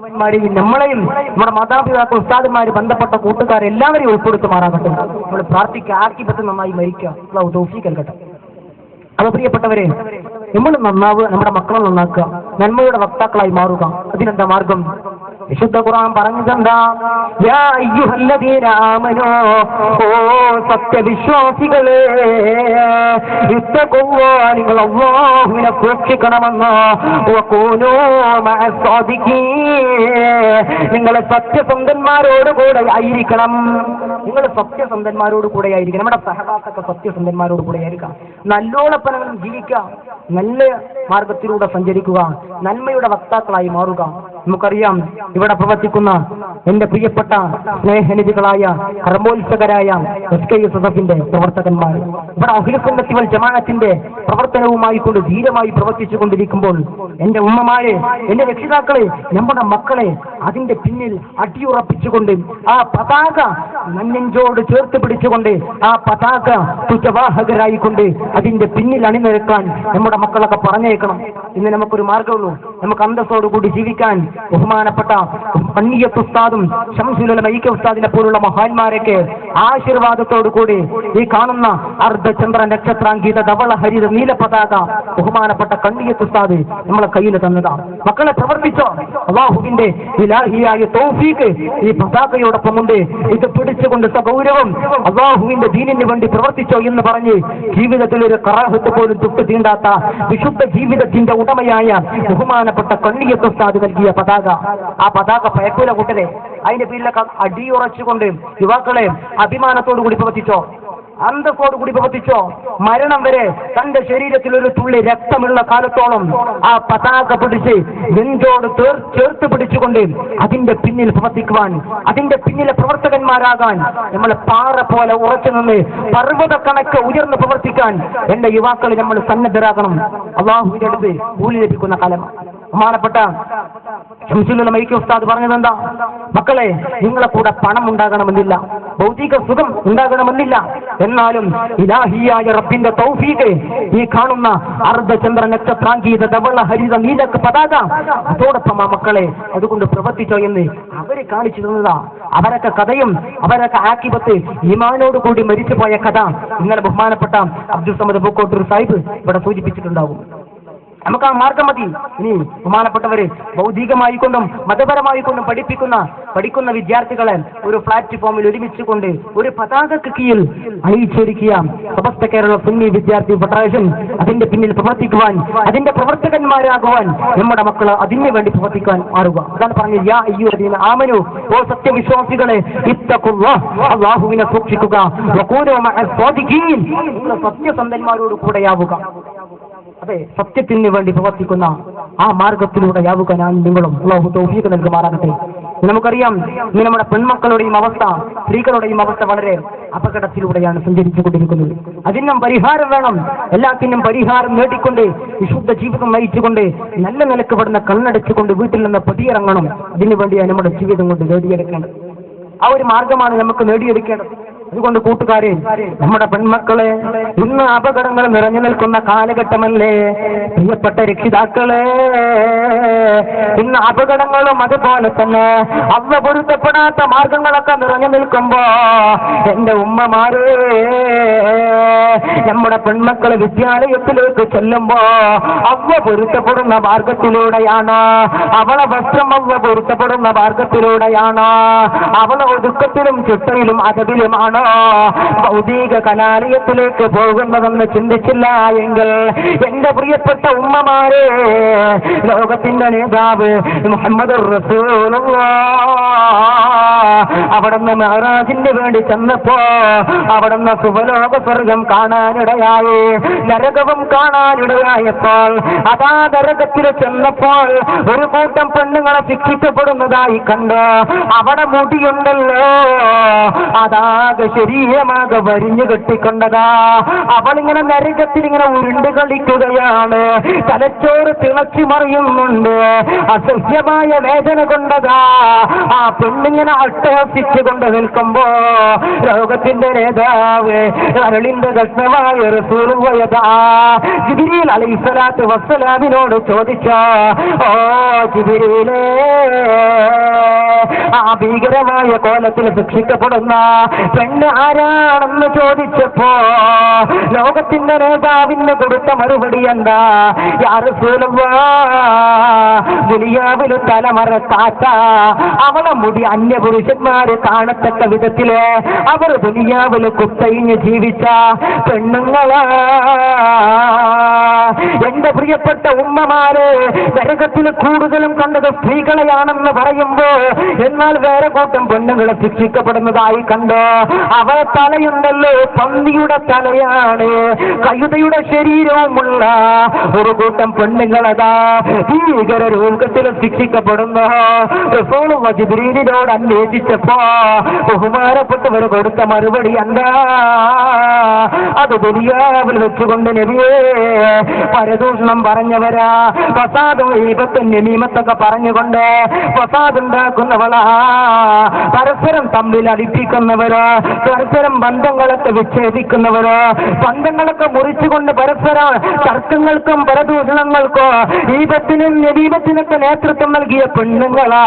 ന്മാരെയും നമ്മളെയും നമ്മുടെ മാതാപിതാക്കൾ ഉസ്താദന്മാര് ബന്ധപ്പെട്ട കൂട്ടുകാരെല്ലാവരെയും ഉൾപ്പെടുത്തുമാറാകട്ടെ. നമ്മൾ പ്രാർത്ഥിക്കുക, ആക്കിപ്പത്ത് നന്നായി മരിക്കുക, അല്ലാഹു തൗഫീഖ് നൽകട്ടെ. അത് പ്രിയപ്പെട്ടവരെ, നമ്മൾ നന്നാവുക, നമ്മുടെ മക്കളെ നന്നാക്കുക, നന്മയുടെ വക്താക്കളായി മാറുക. അതിനെന്താ മാർഗം? വിശുദ്ധ ഖുർആൻ പറഞ്ഞിട്ടുണ്ടാ, യാ അയ്യുഹല്ലദീന ആമനൂ, ഓ സത്യവിശ്വാസികളെ, ഇത്തഖുല്ലാഹ, നിങ്ങൾ അല്ലാഹുവിനെ സൂക്ഷിക്കണമെന്ന്, വകൂനൂ മഅസ്സാദിഖീൻ, നിങ്ങൾ സത്യസന്ധന്മാരോട് കൂടെ ആയിരിക്കണം. നിങ്ങൾ സത്യസന്ധന്മാരോട് കൂടെ ആയിരിക്കണം. നമ്മുടെ സഹപാഠികളൊക്കെ സത്യസന്ധന്മാരോട് കൂടെ ആയിരിക്കാം. നല്ലോളപ്പനം ജീവിക്കുക, നല്ല മാർഗത്തിലൂടെ സഞ്ചരിക്കുക, നന്മയുടെ വക്താക്കളായി മാറുക. നമുക്കറിയാം, ഇവിടെ പ്രവർത്തിക്കുന്ന എന്റെ പ്രിയപ്പെട്ട സ്നേഹനിധികളായ കർമ്മോത്സകരായ SKSSFന്റെ പ്രവർത്തകന്മാർ ഇവിടെ അഖിലുസുന്നത്തി വൽ ജമാഅത്തിന്റെ പ്രവർത്തനവുമായി കൊണ്ട് ധീരമായി പ്രവർത്തിച്ചു കൊണ്ടിരിക്കുമ്പോൾ, എന്റെ ഉമ്മമാരെ, എന്റെ രക്ഷിതാക്കളെ, നമ്മുടെ മക്കളെ അതിന്റെ പിന്നിൽ അടിയുറപ്പിച്ചുകൊണ്ട് ആ പതാക നെഞ്ചോട് ചേർത്ത് പിടിച്ചുകൊണ്ട് ആ പതാക തുറ്റവാഹകരായിക്കൊണ്ട് അതിന്റെ പിന്നിൽ അണിനിരക്കാൻ നമ്മുടെ മക്കളൊക്കെ പറഞ്ഞേക്കണം. ഇന്ന് നമുക്കൊരു മാർഗമുള്ളൂ. നമുക്ക് അന്തസ്സോടുകൂടി ജീവിക്കാൻ ബഹുമാനപ്പെട്ട പണ്ഡിയത്ത് ഉസ്താദും ശംസുൽ ഉലമ ഇ.കെ. ഉസ്താദിനെ പോലുള്ള മഹാന്മാരൊക്കെ ആശീർവാദത്തോടു കൂടി ഈ കാണുന്ന അർദ്ധചന്ദ്ര നക്ഷത്രാങ്കിത ധവള ഹരിത നീല പതാക ബഹുമാനപ്പെട്ട കണ്ണിയത്ത് ഉസ്താദ് നമ്മളെ കയ്യിൽ തന്നതാണ്. മക്കളെ പ്രവർത്തിച്ചോ, അല്ലാഹുവിന്റെ ഇലാഹിയായ തൗഫീഖ് ഈ പതാകയോടൊപ്പം ഉണ്ട്. ഇത് പിടിച്ചുകൊണ്ട് സഗൗരവം അല്ലാഹുവിന്റെ ദീനിന് വേണ്ടി പ്രവർത്തിച്ചോ എന്ന് പറഞ്ഞ് ജീവിതത്തിൽ ഒരു കറാഹത്ത് പോലും തൊട്ട് തീണ്ടാത്ത വിശുദ്ധ ജീവിതത്തിന്റെ ഉടമയായ ബഹുമാനപ്പെട്ട കണ്ണിയത്ത് ഉസ്താദ് നൽകിയ പതാക, ആ പതാക പയക്കൂല കൂട്ടരെ. അതിന്റെ പേരിലൊക്കെ അടിയുറച്ചുകൊണ്ട് യുവാക്കളെ അഭിമാനത്തോടു കൂടി പ്രവർത്തിച്ചോ, അന്തസ്സോടു കൂടി പ്രവർത്തിച്ചോ. മരണം വരെ തന്റെ ശരീരത്തിൽ ഒരു തുള്ളി രക്തമുള്ള കാലത്തോളം ആ പതാക പിടിച്ച് നെഞ്ചോട് ചേർത്ത് പിടിച്ചുകൊണ്ട് അതിന്റെ പിന്നിൽ പ്രവർത്തിക്കുവാൻ, അതിന്റെ പിന്നിലെ പ്രവർത്തകന്മാരാകാൻ, നമ്മൾ പാറ പോലെ ഉറച്ചു നിന്ന് പർവ്വത കണക്ക് ഉയർന്ന് പ്രവർത്തിക്കാൻ എന്റെ യുവാക്കൾ നമ്മൾ സന്നദ്ധരാകണം. അല്ലാഹുവിന്റെ അടുത്ത് കൂലി ലഭിക്കുന്ന കാലം. ബഹുമാനപ്പെട്ട ശംസുൽ ഉലമ ഇ.കെ. ഉസ്താദ് പറഞ്ഞതെന്താ? മക്കളെ, നിങ്ങളെ കൂടെ പണം ഉണ്ടാകണമെന്നില്ല, ഭൗതിക സുഖം ഉണ്ടാകണമെന്നില്ല, എന്നാലും ഇലാഹിയായ റബ്ബിന്റെ തൗഫീഖ് ഈ കാണുന്ന അർദ്ധചന്ദ്ര നക്ഷത്രാങ്കീത ധവള ഹരിത നീലക്ക് പതാക അതോടൊപ്പം ആ മക്കളെ അതുകൊണ്ട് പ്രവർത്തിച്ചോ എന്ന് അവര് കാണിച്ചു തന്നതാ. അവരൊക്കെ കഥയും അവരൊക്കെ ആക്കിപത്ത് ഈമാനോട് കൂടി മരിച്ചുപോയ കഥ ഇന്നലെ ബഹുമാനപ്പെട്ട അബ്ദുൽ സമദ് പൂക്കോട്ടൂർ സാഹിബ് ഇവിടെ സൂചിപ്പിച്ചിട്ടുണ്ടാവും. നമുക്ക് ആ മാർഗം മതി. ഇനി ബഹുമാനപ്പെട്ടവര് ഭൗതികമായിക്കൊണ്ടും മതപരമായിക്കൊണ്ടും പഠിക്കുന്ന വിദ്യാർത്ഥികളെ ഒരു പ്ലാറ്റ്ഫോമിൽ ഒരുമിച്ചുകൊണ്ട് ഒരു പതാകക്ക് കീഴിൽ അണിയിച്ചൊരുക്കിയ സമസ്ത കേരള സുന്നി വിദ്യാർത്ഥി ഫെഡറേഷൻ അതിന്റെ പിന്നിൽ പ്രവർത്തിക്കുവാൻ, അതിന്റെ പ്രവർത്തകന്മാരാകുവാൻ നമ്മുടെ മക്കൾ അതിനു വേണ്ടി പ്രവർത്തിക്കാൻ മാറുക. അതാണ് പറഞ്ഞത്, യാ അയ്യുഹല്ലദീന ആമനൂ, ഓ സത്യവിശ്വാസികളെ, ഇത്തഖുല്ലാഹ്, അല്ലാഹുവിനെ സൂക്ഷിക്കുക, വകൂനൂ മഅസ്സാദിഖീൻ, നിങ്ങൾ സത്യസന്ധന്മാരോട് കൂടെയാവുക. അതെ, സത്യത്തിന് വേണ്ടി പ്രവർത്തിക്കുന്ന ആ മാർഗത്തിലൂടെ യാവുക ഞാൻ നിങ്ങളും. അല്ലാഹു തൗഫീഖ് നൽകുമാറാകട്ടെ. നമുക്കറിയാം, ഇന്ന് നമ്മുടെ പെൺമക്കളുടെയും അവസ്ഥ, സ്ത്രീകളുടെയും അവസ്ഥ വളരെ അപകടത്തിലൂടെയാണ് സഞ്ചരിച്ചു കൊണ്ടിരിക്കുന്നത്. അതിനും പരിഹാരം വേണം. എല്ലാത്തിനും പരിഹാരം നേടിക്കൊണ്ട് വിശുദ്ധ ജീവിതം നയിച്ചുകൊണ്ട് നല്ല നിലക്ക് പെടുന്ന കണ്ണടച്ചുകൊണ്ട് വീട്ടിൽ നിന്ന് പതിയിറങ്ങണം. അതിനുവേണ്ടിയാണ് നമ്മുടെ ജീവിതം കൊണ്ട് നേടിയെടുക്കേണ്ടത്. ആ ഒരു മാർഗമാണ് നമുക്ക് നേടിയെടുക്കേണ്ടത്. അതുകൊണ്ട് കൂട്ടുകാരെ, നമ്മുടെ പെൺമക്കളെ, ഇന്ന് അപകടങ്ങൾ നിറഞ്ഞു നിൽക്കുന്ന കാലഘട്ടമല്ലേ പ്രിയപ്പെട്ട രക്ഷിതാക്കളെ? ഇന്ന് അപകടങ്ങളും അതുപോലെ തന്നെ അള്ളാഹ് പൊരുത്തപ്പെടാത്ത മാർഗങ്ങളൊക്കെ നിറഞ്ഞു നിൽക്കുമ്പോ എന്റെ ഉമ്മമാരെ, നമ്മുടെ പെൺമക്കളെ വിദ്യാലയത്തിലേക്ക് ചെല്ലുമ്പോ അള്ളാഹ് പൊരുത്തപ്പെടുന്ന മാർഗത്തിലൂടെയാണ്, അവളെ വസ്ത്രം അള്ളാഹ് പൊരുത്തപ്പെടുന്ന മാർഗത്തിലൂടെയാണ്, അവളെ ഒതുക്കത്തിലും ചിട്ടയിലും അതവിലുമാണ് ഭൗതിക കലാലയത്തിലേക്ക് പോകുന്നതെന്ന് ചിന്തിച്ചില്ല എങ്കിൽ എന്റെ പ്രിയപ്പെട്ട ഉമ്മമാരെ, ലോകത്തിന്റെ നേതാവ് മുഹമ്മദ് റസൂലുള്ളാഹ് അവിടുന്ന് മെഹ്റാജിന് വേണ്ടി ചെന്നപ്പോ അവിടുന്ന് സുവലോക സ്വർഗം കാണാനിടയായി, നരകവും കാണാനിടയായപ്പോൾ അതാ നരകത്തിൽ ചെന്നപ്പോൾ ഒരു കൂട്ടം പെണ്ണുങ്ങളെ ശിക്ഷിക്കപ്പെടുന്നതായി കണ്ട് അവിടെ മുടിയുണ്ടല്ലോ അതാകെ ശരീരമാകെ വരിഞ്ഞു കെട്ടിക്കൊണ്ടതാ. അവളിങ്ങനെ നരകത്തിൽ ഇങ്ങനെ ഉരുണ്ട് കളിക്കുകയാണ്. തലച്ചോറ് തിളച്ചു മറിയുന്നുണ്ട്. അസഹ്യമായ വേദന കൊണ്ടതാ ആ പെണ്ണിങ്ങനെ അട്ടഹസിച്ചുകൊണ്ട് നിൽക്കുമ്പോ ലോകത്തിന്റെ നേതാവ് അരളിന്റെ കഷ്ണമായ റസൂലുള്ളാഹി ജിബ്രീൽ അലൈഹിസ്സലാത്തു വസ്സലാമിനോട് ചോദിച്ച, ഓ ജിബ്രീലേ, ആ ഭീകരമായ കോലത്തിൽ ശിക്ഷിക്കപ്പെടുന്ന പെണ്ണ് ആരാണെന്ന് ചോദിച്ചപ്പോ ലോകത്തിന്റെ നേതാവിന് കൊടുത്ത മറുപടി എന്താ? യാ റസൂലല്ലാഹ്, ദുനിയാവിൽ തലമറക്കാത്ത, അവളെ മുടി അന്യപുരുഷന്മാര് കാണത്തക്ക വിധത്തില് അവർ ദുനിയാവിൽ കുത്തയിഞ്ഞ് ജീവിച്ച പെണ്ണുങ്ങളാ. എന്റെ പ്രിയപ്പെട്ട ഉമ്മമാര്, നരകത്തിൽ കൂടുതലും കണ്ടത് സ്ത്രീകളെയാണെന്ന് പറയുമ്പോ എന്നാൽ വേറെ കൂട്ടം പെണ്ണുങ്ങളെ ശിക്ഷിക്കപ്പെടുന്നതായി കണ്ടോ? അവ തലയുണ്ടല്ലോ പന്നിയുടെ തലയാണ്, കഴുതയുടെ ശരീരവുമുള്ള ഒരു കൂട്ടം പെണ്ണുങ്ങളതാ ഭീകര രൂപത്തിൽ ശിക്ഷിക്കപ്പെടുന്നു. റസൂലുള്ളാഹി ജിബ്രീലിനോട് അന്വേഷിച്ചപ്പോ ബഹുമാനപ്പെട്ടവർ കൊടുത്ത മറുപടി എന്താ? അത് ദുനിയാവിൽ വെച്ചുകൊണ്ട് നബിയേ പരദൂഷണം പറഞ്ഞവരാ, ഫസാദും ഈബത്തും നമീമത്തൊക്കെ പറഞ്ഞുകൊണ്ട് ഫസാദ് ഉണ്ടാക്കുന്നവളാ, പരസ്പരം തമ്മിൽ അടിപ്പിക്കുന്നവരോ, പരസ്പരം ബന്ധങ്ങളൊക്കെ വിച്ഛേദിക്കുന്നവരോ, ബന്ധങ്ങളൊക്കെ മുറിച്ചുകൊണ്ട് പരസ്പരം തർക്കങ്ങൾക്കും പരദൂഷണങ്ങൾക്കോ ഈബത്തിനും നമീമത്തിനൊക്കെ നേതൃത്വം നൽകിയ പെണ്ണുങ്ങളാ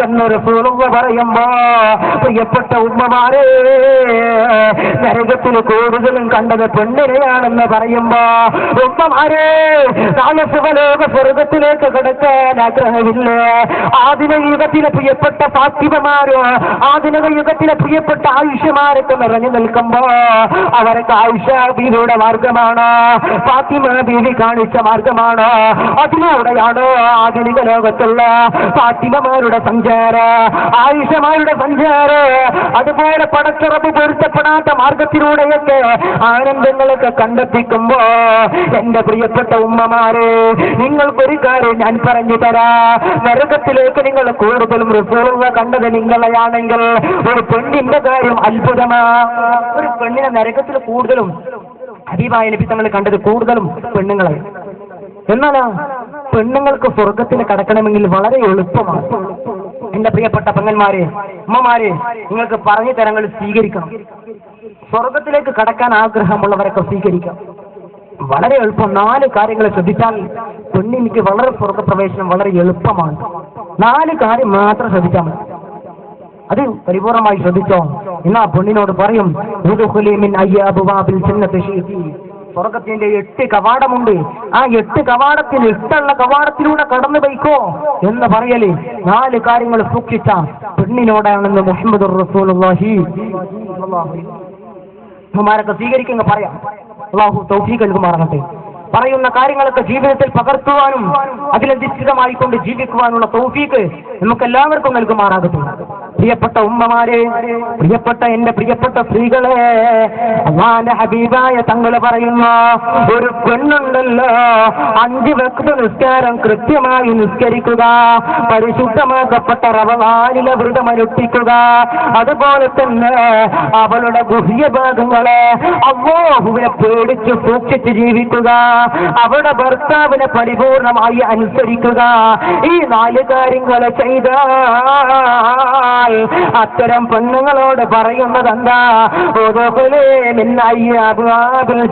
എന്നൊരു റസൂലുള്ളാഹി പറയുമ്പോ പ്രിയപ്പെട്ട ഉമ്മമാരെ, നരകത്തിൽ കൂടുതലും കണ്ടത് പെണ്ണിനെയാണെന്ന് പറയുമ്പോ ഉമ്മമാരെ, നാളെ സുഖലോക സ്വർഗത്തിലേക്ക് കിടക്കാൻ ആഗ്രഹമില്ലേ? ആധുനിക യുഗത്തിലെ പ്രിയപ്പെട്ട ഫാത്തിമമാരോ, ആധുനിക യുഗത്തിലെ പ്രിയപ്പെട്ട ആയിഷമാരൊക്കെ നിറഞ്ഞു നിൽക്കുമ്പോ അവർക്ക് ആയിഷ ബീവിയുടെ മാർഗമാണോ, ഫാത്തിമ ബീവി കാണിച്ച മാർഗമാണോ? അതിലൂടെയാണോ ആധുനിക ലോകത്തുള്ള ഫാത്തിമമാരുടെ സഞ്ചാര, ആയിഷമാരുടെ സഞ്ചാര? അതുപോലെ പടച്ചുറപ്പ് പൊരുത്തപ്പെടാത്ത മാർഗത്തിലൂടെയൊക്കെ ആനന്ദങ്ങളൊക്കെ കണ്ടെത്തിക്കുമ്പോ എന്റെ പ്രിയപ്പെട്ട ഉമ്മമാരെ, നിങ്ങൾക്കൊരു കാര്യം ഞാൻ പറഞ്ഞു തരാ. നരകത്തിലേക്ക് നിങ്ങൾ കൂടുതലും റസൂലുള്ളാഹി കണ്ടത് നിങ്ങളെയാണെങ്കിൽ ഒരു പെണ്ണിന്റെ കാര്യം അത്ഭുതമാ. ഒരു പെണ്ണിനെ നരകത്തിൽ കൂടുതലും ഹബീബായ നബി തങ്ങൾ കണ്ടത് കൂടുതലും പെണ്ണുങ്ങളെ. എന്നാലാ പെണ്ണുങ്ങൾക്ക് സ്വർഗത്തിൽ കടക്കണമെങ്കിൽ വളരെ എളുപ്പമാണ്. എന്റെ പ്രിയപ്പെട്ട പെങ്ങന്മാരെ, ഉമ്മമാരെ, നിങ്ങൾക്ക് പറഞ്ഞു തരങ്ങൾ സ്വീകരിക്കണം. സ്വർഗത്തിലേക്ക് കടക്കാൻ ആഗ്രഹമുള്ളവരൊക്കെ സ്വീകരിക്കാം. വളരെ എളുപ്പം. 4 കാര്യങ്ങൾ ശ്രദ്ധിച്ചാൽ പെണ്ണിനിക്ക് വളരെ സ്വർഗപ്രവേശനം വളരെ എളുപ്പമാണ്. 4 കാര്യം മാത്രം ശ്രദ്ധിച്ചാൽ മതി. അത് പരിപൂർണമായി ശ്രദ്ധിച്ചോ. എന്നാ പെണ്ണിനോട് പറയും, സ്വർഗത്തിന്റെ 8 കവാടമുണ്ട്. ആ 8 കവാടത്തിൽ ഇഷ്ടമുള്ള കവാടത്തിലൂടെ കടന്നു പോയിക്കോ എന്ന് പറയല് 4 കാര്യങ്ങൾ സൂക്ഷിച്ച പെണ്ണിനോടാണെന്ന് മുഹമ്മദുർ റസൂലുള്ളാഹി ഉമ്മമാരൊക്കെ സ്വീകരിക്കുക. പറയാം, അല്ലാഹു തൗഫീഖ് നൽകുമാറാകട്ടെ. പറയുന്ന കാര്യങ്ങളൊക്കെ ജീവിതത്തിൽ പകർത്തുവാനും അതിലധിഷ്ഠിതമായിക്കൊണ്ട് ജീവിക്കുവാനുള്ള തൗഫീഖ് നമുക്കെല്ലാവർക്കും നൽകുമാറാകട്ടെ. പ്രിയപ്പെട്ട ഉമ്മമാരെ, പ്രിയപ്പെട്ട എന്റെ പ്രിയപ്പെട്ട സ്ത്രീകളെ, അല്ലാഹുവിന്റെ ഹബീബായ തങ്ങൾ പറയുന്ന ഒരു പെണ്ണുണ്ടല്ലോ, 5 വഖ്ത് നിസ്കാരം കൃത്യമായി നിസ്കരിക്കുക, പരിശുദ്ധമാക്കപ്പെട്ട റമളാനിലെ വ്രതമനുഷ്ഠിക്കുക, അതുപോലെ തന്നെ അവളുടെ ഗുഹ്യഭാഗങ്ങളെ അല്ലാഹുവിനെ പേടിച്ച് സൂക്ഷിച്ച് ജീവിക്കുക, അവരുടെ ഭർത്താവിനെ പരിപൂർണമായി അനുസരിക്കുക. ഈ 4 കാര്യങ്ങൾ ചെയ്താൽ അത്തരം പെണ്ണുങ്ങളോട് പറയുന്നത് എന്താ?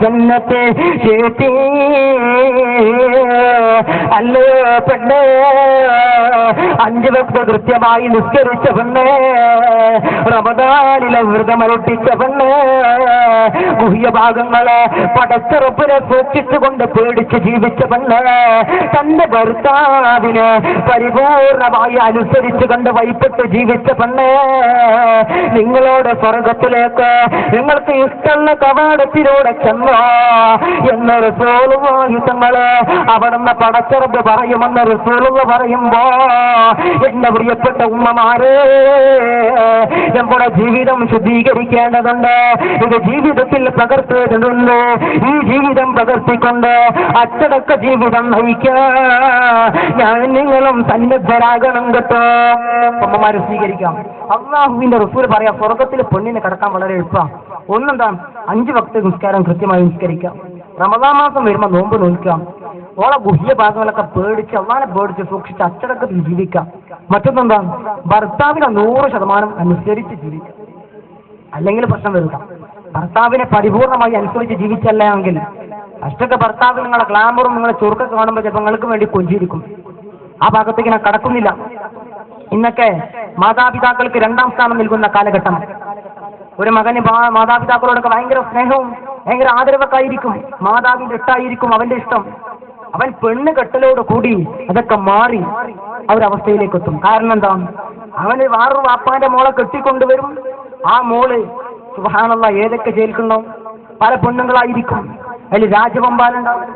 ജന്നത്തെ അല്ലയോ പെണ്ണേ, 5 വഖ്ത് കൃത്യമായി നിസ്കരിച്ച പെണ്ണേ, റമദാനിലെ വ്രതമനുഷ്ഠിച്ച പെണ്ണേ, ഗുഹ്യഭാഗങ്ങളെ പടച്ചുറപ്പിനെ സൂക്ഷിച്ചുകൊണ്ട് പേടിച്ച് ജീവിച്ച പെണ്ണ്, തന്റെ ഭർത്താവിന് പരിപൂർണമായി അനുസരിച്ചു കൊണ്ട് വൈപ്പെട്ട് ജീവിച്ച പെണ്ണ്, നിങ്ങളോട് സ്വർഗത്തിലേക്ക് നിങ്ങൾക്ക് ഇഷ്ടമുള്ള കവാടത്തിലൂടെ ചെന്നോ എന്ന് റസൂലുള്ളാഹി തങ്ങള് അവിടുന്ന് പടച്ചുറപ്പ് പറയുമെന്ന് റസൂലുള്ളാഹി പറയുമ്പോ എന്റെ പ്രിയപ്പെട്ട ഉമ്മമാരെ, നമ്മുടെ ജീവിതം ശുദ്ധീകരിക്കേണ്ടതുണ്ട്. ഇത് ജീവിതത്തിൽ പകർത്തേണ്ടതുണ്ട്. ഈ ജീവിതം പകർത്തിക്കൊണ്ട് അച്ചടക്ക ജീവിതം നയിക്കാൻ ഞാൻ നിങ്ങളും സന്നദ്ധരാകണം കേട്ടോ. അമ്മമാരെ സ്വീകരിക്കാം. അള്ളാഹുവിന്റെ റസൂൽ പറയാ, സ്വർഗത്തിൽ പെണ്ണിന് കിടക്കാൻ വളരെ എളുപ്പമാണ്. ഒന്നെന്താ, 5 വക്ത നിസ്കാരം കൃത്യമായി നിസ്കരിക്കാം, റമദാൻ മാസം വരുമ്പോൾ നോമ്പ് നോക്കാം, ഓളെ ഗുഹ്യ ഭാഗങ്ങളൊക്കെ പേടിച്ച് അള്ളാനെ പേടിച്ച് സൂക്ഷിച്ച് അച്ചടക്കത്തിൽ ജീവിക്കാം. മറ്റൊന്നെന്താ, ഭർത്താവിനെ 100% അനുസരിച്ച് ജീവിക്കാം. അല്ലെങ്കിൽ പ്രശ്നം വരുക, ഭർത്താവിനെ പരിപൂർണമായി അനുസരിച്ച് ജീവിച്ചല്ല എങ്കിൽ അഷ്ടൊക്കെ ഭർത്താവ് നിങ്ങളെ ഗ്ലാമറും നിങ്ങളെ ചുരുക്കൊക്കെ കാണുമ്പോൾ ചിലപ്പോൾ നിങ്ങൾക്ക് വേണ്ടി കൊഞ്ചിരിക്കും. ആ ഭാഗത്തേക്ക് ഞാൻ കടക്കുന്നില്ല. ഇന്നൊക്കെ മാതാപിതാക്കൾക്ക് 2ാം സ്ഥാനം നൽകുന്ന കാലഘട്ടം. ഒരു മകന് മാതാപിതാക്കളോടൊക്കെ ഭയങ്കര സ്നേഹവും ഭയങ്കര ആദരവൊക്കെ ആയിരിക്കും. മാതാവിന്റെ ഇഷ്ടമായിരിക്കും അവന്റെ ഇഷ്ടം. അവൻ പെണ്ണ് കെട്ടലോട് കൂടി അതൊക്കെ മാറി ആ ഒരു അവസ്ഥയിലേക്ക് എത്തും. കാരണം എന്താ, അവന് വേറൊരു വാപ്പാന്റെ മോളെ കെട്ടിക്കൊണ്ടുവരും. ആ മോള് സുബ്ഹാനല്ലാഹ് ഏതൊക്കെ ജയിൽക്കുണ്ടോ, പല പെണ്ണുങ്ങളായിരിക്കും. അതിൽ രാജവമ്പാലുണ്ടാവും,